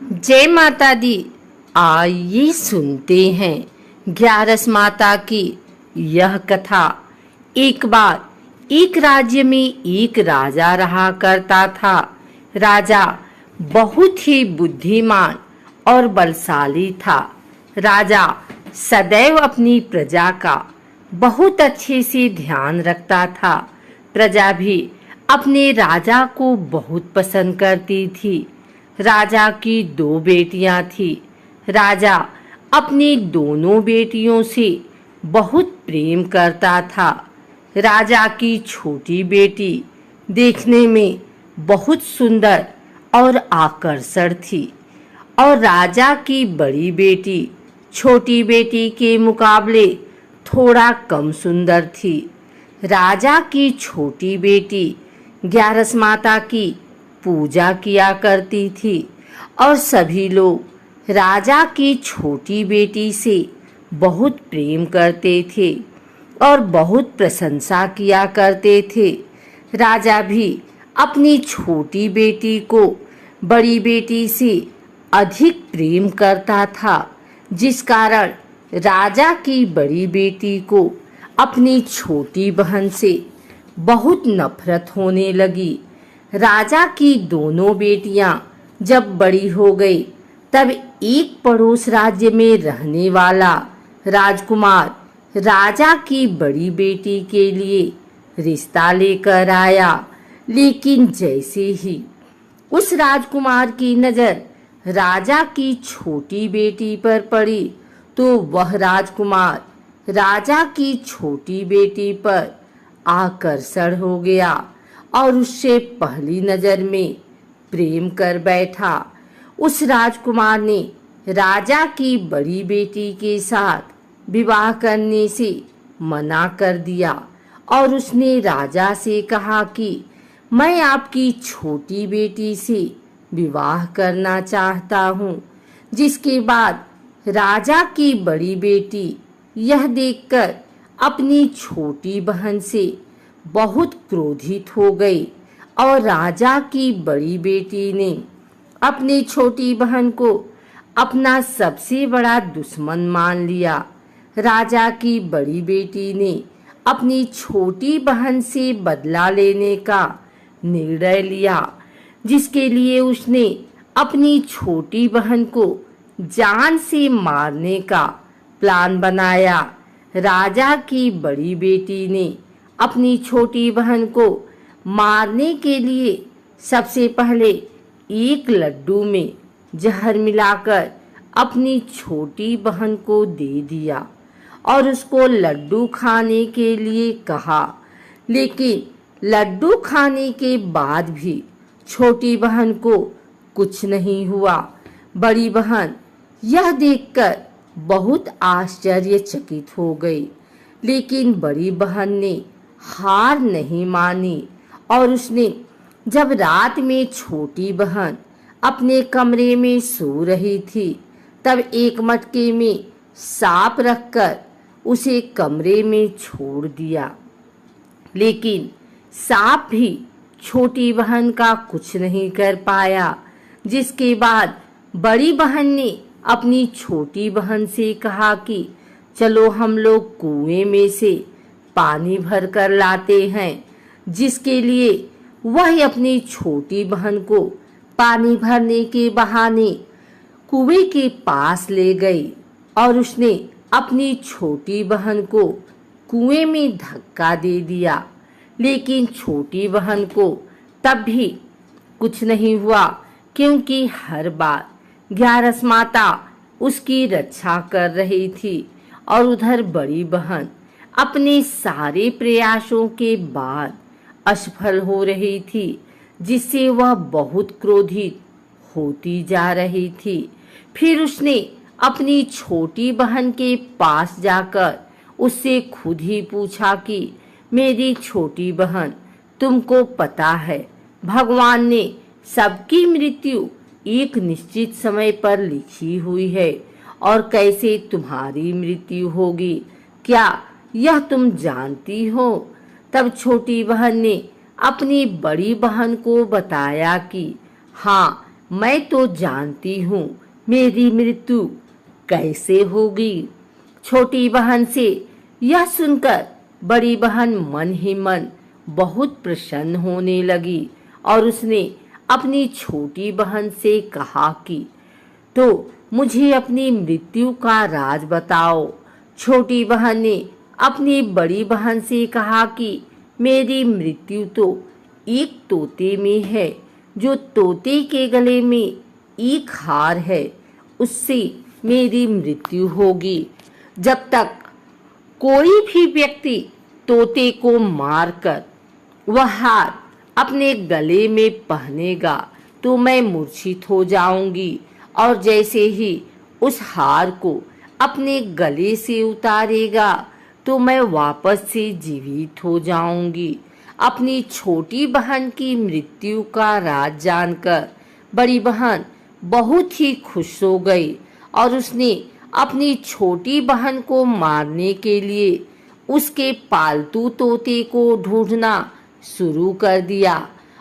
जय माता दी। आइए सुनते हैं ग्यारस माता की यह कथा। एक बार एक राज्य में एक राजा रहा करता था। राजा बहुत ही बुद्धिमान और बलशाली था। राजा सदैव अपनी प्रजा का बहुत अच्छे से ध्यान रखता था। प्रजा भी अपने राजा को बहुत पसंद करती थी। राजा की दो बेटियां थी। राजा अपनी दोनों बेटियों से बहुत प्रेम करता था। राजा की छोटी बेटी देखने में बहुत सुंदर और आकर्षक थी और राजा की बड़ी बेटी छोटी बेटी के मुकाबले थोड़ा कम सुंदर थी। राजा की छोटी बेटी ग्यारस माता की पूजा किया करती थी और सभी लोग राजा की छोटी बेटी से बहुत प्रेम करते थे और बहुत प्रशंसा किया करते थे। राजा भी अपनी छोटी बेटी को बड़ी बेटी से अधिक प्रेम करता था, जिस कारण राजा की बड़ी बेटी को अपनी छोटी बहन से बहुत नफरत होने लगी। राजा की दोनों बेटियां जब बड़ी हो गई तब एक पड़ोस राज्य में रहने वाला राजकुमार राजा की बड़ी बेटी के लिए रिश्ता लेकर आया। लेकिन जैसे ही उस राजकुमार की नजर राजा की छोटी बेटी पर पड़ी तो वह राजकुमार राजा की छोटी बेटी पर आकर्षण हो गया और उससे पहली नजर में प्रेम कर बैठा। उस राजकुमार ने राजा की बड़ी बेटी के साथ विवाह करने से मना कर दिया और उसने राजा से कहा कि मैं आपकी छोटी बेटी से विवाह करना चाहता हूँ। जिसके बाद राजा की बड़ी बेटी यह देखकर अपनी छोटी बहन से बहुत क्रोधित हो गई और राजा की बड़ी बेटी ने अपनी छोटी बहन को अपना सबसे बड़ा दुश्मन मान लिया। राजा की बड़ी बेटी ने अपनी छोटी बहन से बदला लेने का निर्णय लिया, जिसके लिए उसने अपनी छोटी बहन को जान से मारने का प्लान बनाया। राजा की बड़ी बेटी ने अपनी छोटी बहन को मारने के लिए सबसे पहले एक लड्डू में जहर मिलाकर अपनी छोटी बहन को दे दिया और उसको लड्डू खाने के लिए कहा। लेकिन लड्डू खाने के बाद भी छोटी बहन को कुछ नहीं हुआ। बड़ी बहन यह देखकर बहुत आश्चर्यचकित हो गई, लेकिन बड़ी बहन ने हार नहीं मानी और उसने जब रात में छोटी बहन अपने कमरे में सो रही थी तब एक मटके में सांप रखकर उसे कमरे में छोड़ दिया। लेकिन सांप भी छोटी बहन का कुछ नहीं कर पाया। जिसके बाद बड़ी बहन ने अपनी छोटी बहन से कहा कि चलो हम लोग कुएं में से पानी भर कर लाते हैं। जिसके लिए वह अपनी छोटी बहन को पानी भरने के बहाने कुएं के पास ले गई और उसने अपनी छोटी बहन को कुएं में धक्का दे दिया। लेकिन छोटी बहन को तब भी कुछ नहीं हुआ, क्योंकि हर बार ग्यारस माता उसकी रक्षा कर रही थी और उधर बड़ी बहन अपने सारे प्रयासों के बाद असफल हो रही थी, जिससे वह बहुत क्रोधित होती जा रही थी। फिर उसने अपनी छोटी बहन के पास जाकर उससे खुद ही पूछा कि मेरी छोटी बहन, तुमको पता है भगवान ने सबकी मृत्यु एक निश्चित समय पर लिखी हुई है और कैसे तुम्हारी मृत्यु होगी, क्या यह तुम जानती हो? तब छोटी बहन ने अपनी बड़ी बहन को बताया कि हाँ, मैं तो जानती हूँ मेरी मृत्यु कैसे होगी। छोटी बहन से यह सुनकर बड़ी बहन मन ही मन बहुत प्रसन्न होने लगी और उसने अपनी छोटी बहन से कहा कि तो मुझे अपनी मृत्यु का राज बताओ। छोटी बहन ने अपनी बड़ी बहन से कहा कि मेरी मृत्यु तो एक तोते में है, जो तोते के गले में एक हार है, उससे मेरी मृत्यु होगी। जब तक कोई भी व्यक्ति तोते को मारकर वह हार अपने गले में पहनेगा तो मैं मूर्छित हो जाऊंगी, और जैसे ही उस हार को अपने गले से उतारेगा तो मैं वापस से जीवित हो जाऊंगी। अपनी छोटी बहन की मृत्यु का राज जानकर बड़ी बहन बहुत ही खुश हो गई और उसने अपनी छोटी बहन को मारने के लिए उसके पालतू तोते को ढूंढना शुरू कर दिया।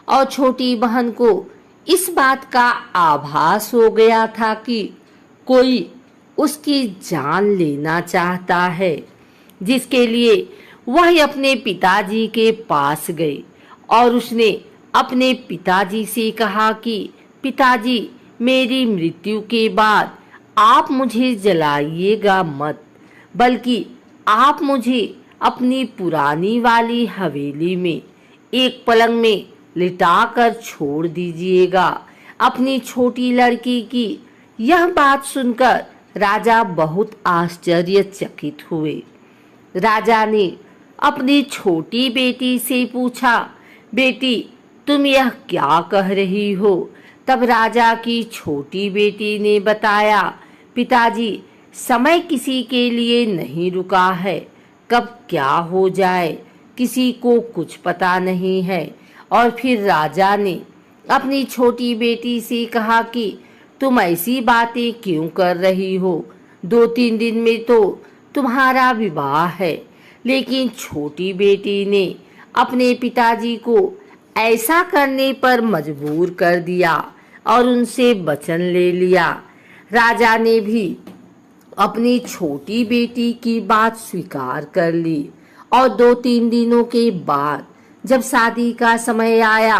और छोटी बहन को इस बात का आभास हो गया था कि कोई उसकी जान लेना चाहता है, जिसके लिए वह अपने पिताजी के पास गई और उसने अपने पिताजी से कहा कि पिताजी, मेरी मृत्यु के बाद आप मुझे जलाइएगा मत, बल्कि आप मुझे अपनी पुरानी वाली हवेली में एक पलंग में लिटाकर छोड़ दीजिएगा। अपनी छोटी लड़की की यह बात सुनकर राजा बहुत आश्चर्यचकित हुए। राजा ने अपनी छोटी बेटी से पूछा, बेटी तुम यह क्या कह रही हो? तब राजा की छोटी बेटी ने बताया, पिताजी समय किसी के लिए नहीं रुका है, कब क्या हो जाए किसी को कुछ पता नहीं है। और फिर राजा ने अपनी छोटी बेटी से कहा कि तुम ऐसी बातें क्यों कर रही हो? 2-3 दिन में तो तुम्हारा विवाह है। लेकिन छोटी बेटी ने अपने पिताजी को ऐसा करने पर मजबूर कर दिया और उनसे वचन ले लिया। राजा ने भी अपनी छोटी बेटी की बात स्वीकार कर ली और 2-3 दिनों के बाद जब शादी का समय आया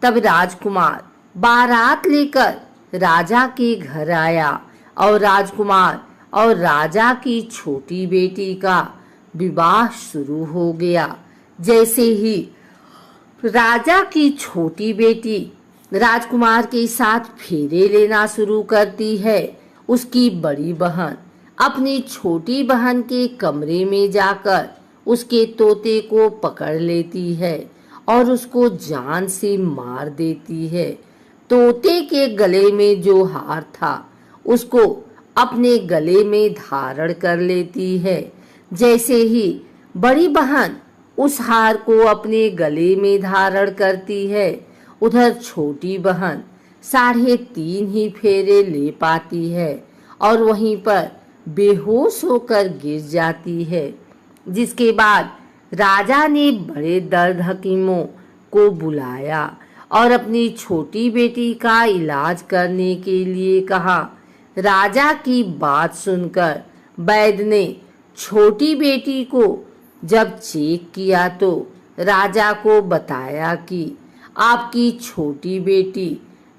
तब राजकुमार बारात लेकर राजा के घर आया और राजकुमार और राजा की छोटी बेटी का विवाह शुरू हो गया। जैसे ही राजा की छोटी बेटी राजकुमार के साथ फेरे लेना शुरू करती है, उसकी बड़ी बहन अपनी छोटी बहन के कमरे में जाकर उसके तोते को पकड़ लेती है और उसको जान से मार देती है। तोते के गले में जो हार था उसको अपने गले में धारण कर लेती है। जैसे ही बड़ी बहन उस हार को अपने गले में धारण करती है, उधर छोटी बहन 3.5 ही फेरे ले पाती है और वहीं पर बेहोश होकर गिर जाती है। जिसके बाद राजा ने बड़े दर्द हकीमों को बुलाया और अपनी छोटी बेटी का इलाज करने के लिए कहा। राजा की बात सुनकर वैद्य ने छोटी बेटी को जब चेक किया तो राजा को बताया कि आपकी छोटी बेटी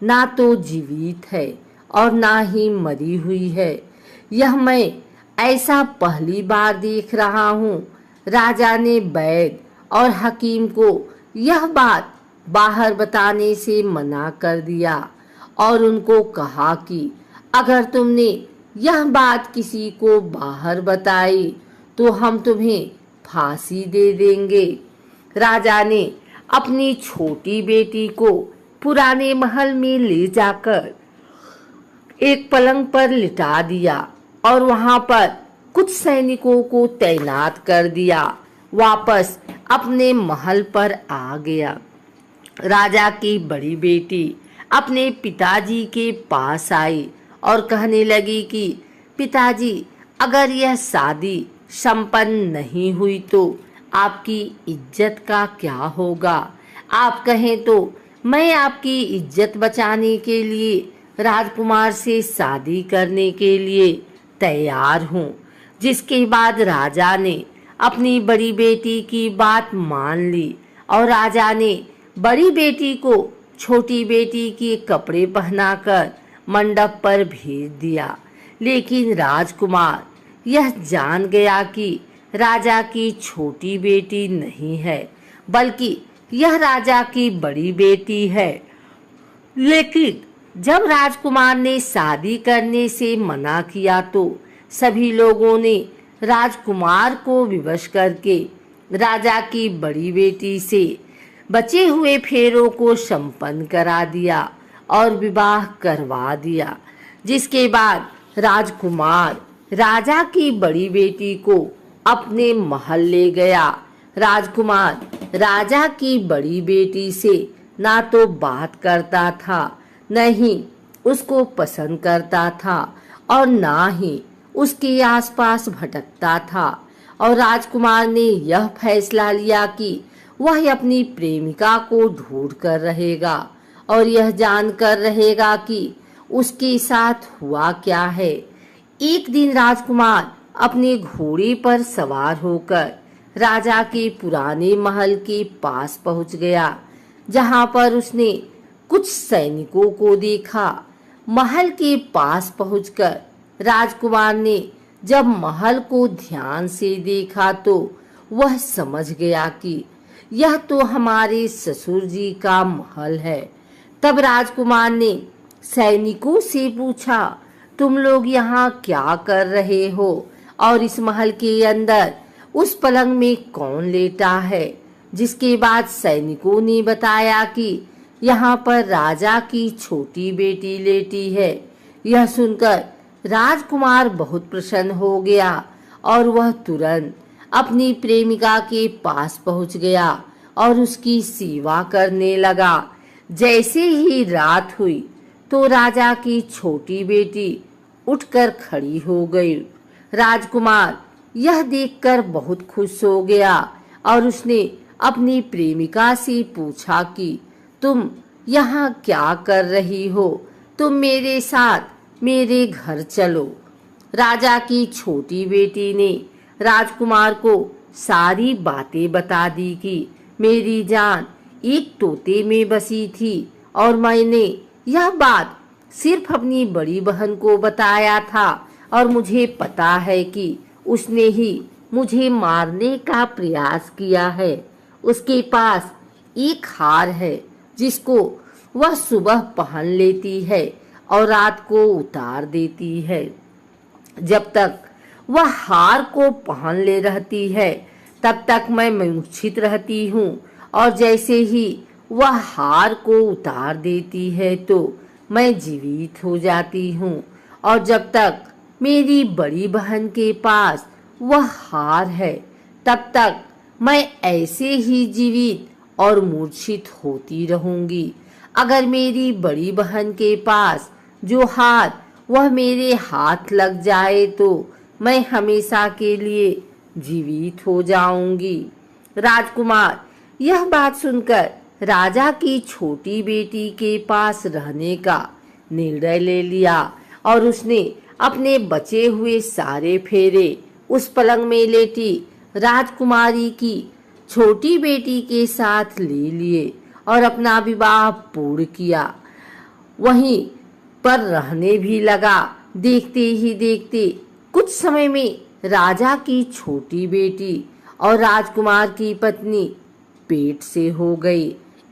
ना तो जीवित है और ना ही मरी हुई है। यह मैं ऐसा पहली बार देख रहा हूँ। राजा ने वैद्य और हकीम को यह बात बाहर बताने से मना कर दिया और उनको कहा कि अगर तुमने यह बात किसी को बाहर बताई तो हम तुम्हें फांसी दे देंगे। राजा ने अपनी छोटी बेटी को पुराने महल में ले जाकर एक पलंग पर लिटा दिया और वहां पर कुछ सैनिकों को तैनात कर दिया। वापस अपने महल पर आ गया। राजा की बड़ी बेटी अपने पिताजी के पास आई और कहने लगी कि पिताजी, अगर यह शादी संपन्न नहीं हुई तो आपकी इज्जत का क्या होगा? आप कहें तो मैं आपकी इज्जत बचाने के लिए राजकुमार से शादी करने के लिए तैयार हूँ। जिसके बाद राजा ने अपनी बड़ी बेटी की बात मान ली और राजा ने बड़ी बेटी को छोटी बेटी के कपड़े पहनाकर मंडप पर भेज दिया। लेकिन राजकुमार यह जान गया कि राजा की छोटी बेटी नहीं है, बल्कि यह राजा की बड़ी बेटी है। लेकिन जब राजकुमार ने शादी करने से मना किया तो सभी लोगों ने राजकुमार को विवश करके राजा की बड़ी बेटी से बचे हुए फेरों को संपन्न करा दिया और विवाह करवा दिया। जिसके बाद राजकुमार राजा की बड़ी बेटी को अपने महल ले गया। राजकुमार राजा की बड़ी बेटी से ना तो बात करता था, न ही उसको पसंद करता था और ना ही उसके आसपास भटकता था। और राजकुमार ने यह फैसला लिया कि वह अपनी प्रेमिका को ढूंढ कर रहेगा और यह जानकर रहेगा कि उसके साथ हुआ क्या है। एक दिन राजकुमार अपने घोड़े पर सवार होकर राजा के पुराने महल के पास पहुंच गया, जहां पर उसने कुछ सैनिकों को देखा। महल के पास पहुंचकर राजकुमार ने जब महल को ध्यान से देखा तो वह समझ गया कि यह तो हमारे ससुर जी का महल है। तब राजकुमार ने सैनिकों से पूछा, तुम लोग यहाँ क्या कर रहे हो और इस महल के अंदर उस पलंग में कौन लेटा है? जिसके बाद सैनिकों ने बताया कि यहाँ पर राजा की छोटी बेटी लेटी है। यह सुनकर राजकुमार बहुत प्रसन्न हो गया और वह तुरंत अपनी प्रेमिका के पास पहुंच गया और उसकी सेवा करने लगा। जैसे ही रात हुई तो राजा की छोटी बेटी उठकर खड़ी हो गई। राजकुमार यह देखकर बहुत खुश हो गया और उसने अपनी प्रेमिका से पूछा कि तुम यहाँ क्या कर रही हो? तुम मेरे साथ मेरे घर चलो। राजा की छोटी बेटी ने राजकुमार को सारी बातें बता दी कि मेरी जान एक तोते में बसी थी और मैंने यह बात सिर्फ अपनी बड़ी बहन को बताया था और मुझे पता है कि उसने ही मुझे मारने का प्रयास किया है। उसके पास एक हार है जिसको वह सुबह पहन लेती है और रात को उतार देती है। जब तक वह हार को पहन ले रहती है तब तक मैं मूर्छित रहती हूँ और जैसे ही वह हार को उतार देती है तो मैं जीवित हो जाती हूँ। और जब तक मेरी बड़ी बहन के पास वह हार है तब तक मैं ऐसे ही जीवित और मूर्छित होती रहूंगी। अगर मेरी बड़ी बहन के पास जो हार वह मेरे हाथ लग जाए तो मैं हमेशा के लिए जीवित हो जाऊंगी। राजकुमार यह बात सुनकर राजा की छोटी बेटी के पास रहने का निर्णय ले लिया और उसने अपने बचे हुए सारे फेरे उस पलंग में लेटी राजकुमारी की छोटी बेटी के साथ ले लिए और अपना विवाह पूर्ण किया। वहीं पर रहने भी लगा। देखते ही देखते कुछ समय में राजा की छोटी बेटी और राजकुमार की पत्नी पेट से हो गई।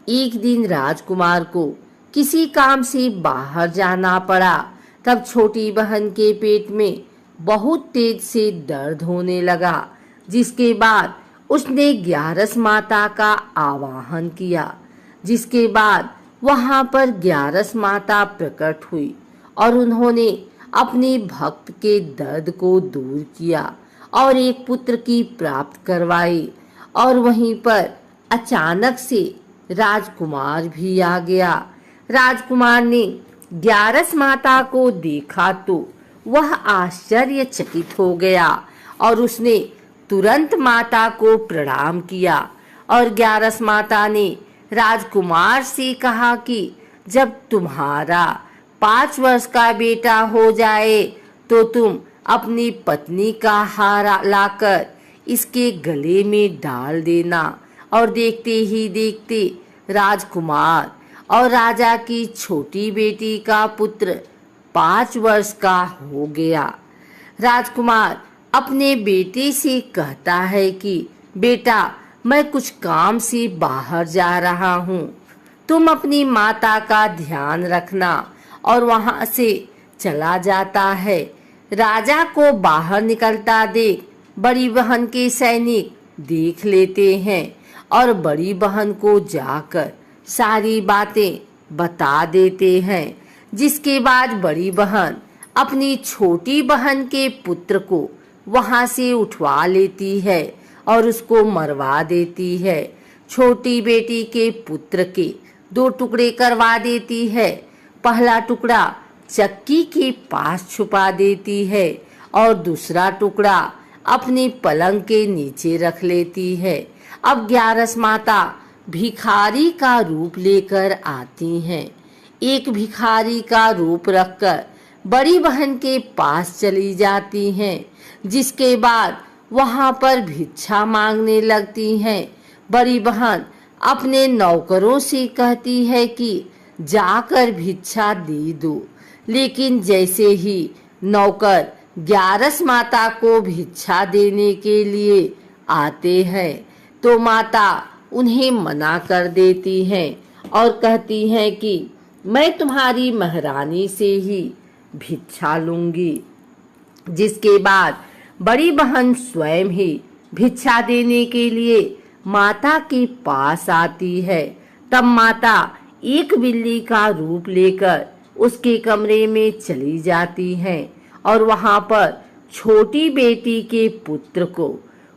एक दिन राजकुमार को किसी काम से बाहर जाना पड़ा। तब छोटी बहन के पेट में बहुत तेज से दर्द होने लगा, जिसके बाद उसने ग्यारस माता का आवाहन किया। जिसके बाद वहां पर ग्यारस माता प्रकट हुई और उन्होंने अपने भक्त के दर्द को दूर किया और एक पुत्र की प्राप्त करवाई। और वहीं पर अचानक से राजकुमार भी आ गया। राजकुमार ने ग्यारस माता को देखा तो वह आश्चर्यचकित हो गया और उसने तुरंत माता को प्रणाम किया और ग्यारस माता ने राजकुमार से कहा कि जब तुम्हारा 5 वर्ष का बेटा हो जाए तो तुम अपनी पत्नी का हार लाकर इसके गले में डाल देना। और देखते ही देखते राजकुमार और राजा की छोटी बेटी का पुत्र 5 वर्ष का हो गया। राजकुमार अपने बेटे से कहता है कि बेटा, मैं कुछ काम से बाहर जा रहा हूँ, तुम अपनी माता का ध्यान रखना। और वहां से चला जाता है। राजा को बाहर निकलता देख बड़ी बहन के सैनिक देख लेते हैं और बड़ी बहन को जाकर सारी बातें बता देते हैं। जिसके बाद बड़ी बहन अपनी छोटी बहन के पुत्र को वहां से उठवा लेती है और उसको मरवा देती है। छोटी बेटी के पुत्र के 2 टुकड़े करवा देती है। पहला टुकड़ा चक्की के पास छुपा देती है और दूसरा टुकड़ा अपनी पलंग के नीचे रख लेती है। अब 11 माता भिखारी का रूप लेकर आती हैं। एक भिखारी का रूप रखकर बड़ी बहन के पास चली जाती हैं, जिसके बाद वहां पर भिक्षा मांगने लगती हैं। बड़ी बहन अपने नौकरों से कहती है कि जाकर भिक्षा दे दो, लेकिन जैसे ही नौकर 11 माता को भिक्षा देने के लिए आते हैं तो माता उन्हें मना कर देती हैं और कहती हैं कि मैं तुम्हारी महारानी से ही भिक्षा लूंगी। जिसके बाद बड़ी बहन स्वयं ही भिक्षा देने के लिए माता के पास आती है। तब माता एक बिल्ली का रूप लेकर उसके कमरे में चली जाती हैं और वहां पर छोटी बेटी के पुत्र को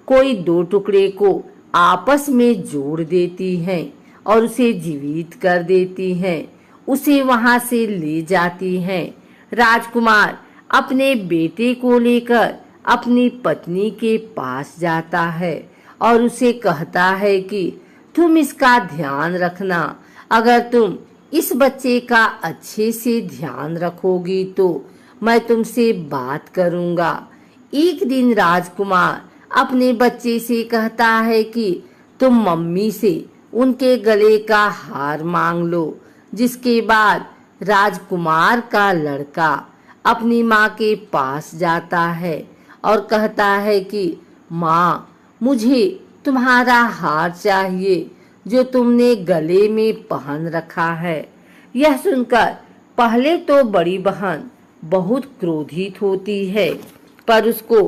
कोई 2 टुकड़े को आपस में जोड़ देती हैं और उसे जीवित कर देती हैं। उसे वहां से ले जाती हैं। राजकुमार अपने बेटे को लेकर अपनी पत्नी के पास जाता है और उसे कहता है कि तुम इसका ध्यान रखना। अगर तुम इस बच्चे का अच्छे से ध्यान रखोगी तो मैं तुमसे बात करूंगा। एक दिन राजकुमार अपने बच्चे से कहता है कि तुम मम्मी से उनके गले का हार मांग लो। जिसके बाद राजकुमार का लड़का अपनी माँ के पास जाता है और कहता है कि माँ, मुझे तुम्हारा हार चाहिए जो तुमने गले में पहन रखा है। यह सुनकर पहले तो बड़ी बहन बहुत क्रोधित होती है, पर उसको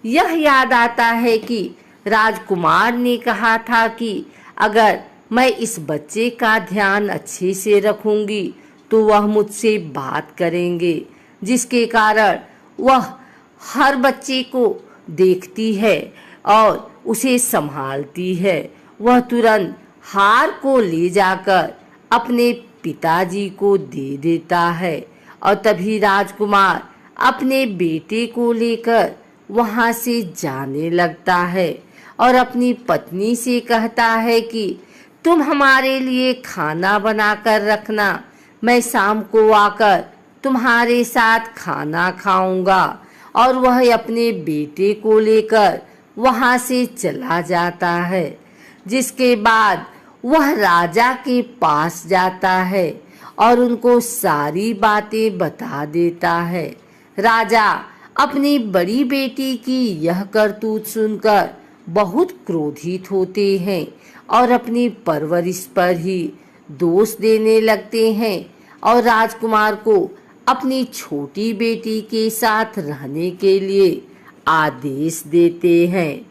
यह याद आता है कि राजकुमार ने कहा था कि अगर मैं इस बच्चे का ध्यान अच्छे से रखूंगी तो वह मुझसे बात करेंगे। जिसके कारण वह हर बच्चे को देखती है और उसे संभालती है। वह तुरंत हार को ले जाकर अपने पिताजी को दे देता है और तभी राजकुमार अपने बेटे को लेकर वहां से जाने लगता है और अपनी पत्नी से कहता है कि तुम हमारे लिए खाना बनाकर रखना, मैं शाम को आकर तुम्हारे साथ खाना खाऊंगा। और वह अपने बेटे को लेकर वहां से चला जाता है। जिसके बाद वह राजा के पास जाता है और उनको सारी बातें बता देता है। राजा अपनी बड़ी बेटी की यह करतूत सुनकर बहुत क्रोधित होते हैं और अपनी परवरिश पर ही दोष देने लगते हैं और राजकुमार को अपनी छोटी बेटी के साथ रहने के लिए आदेश देते हैं।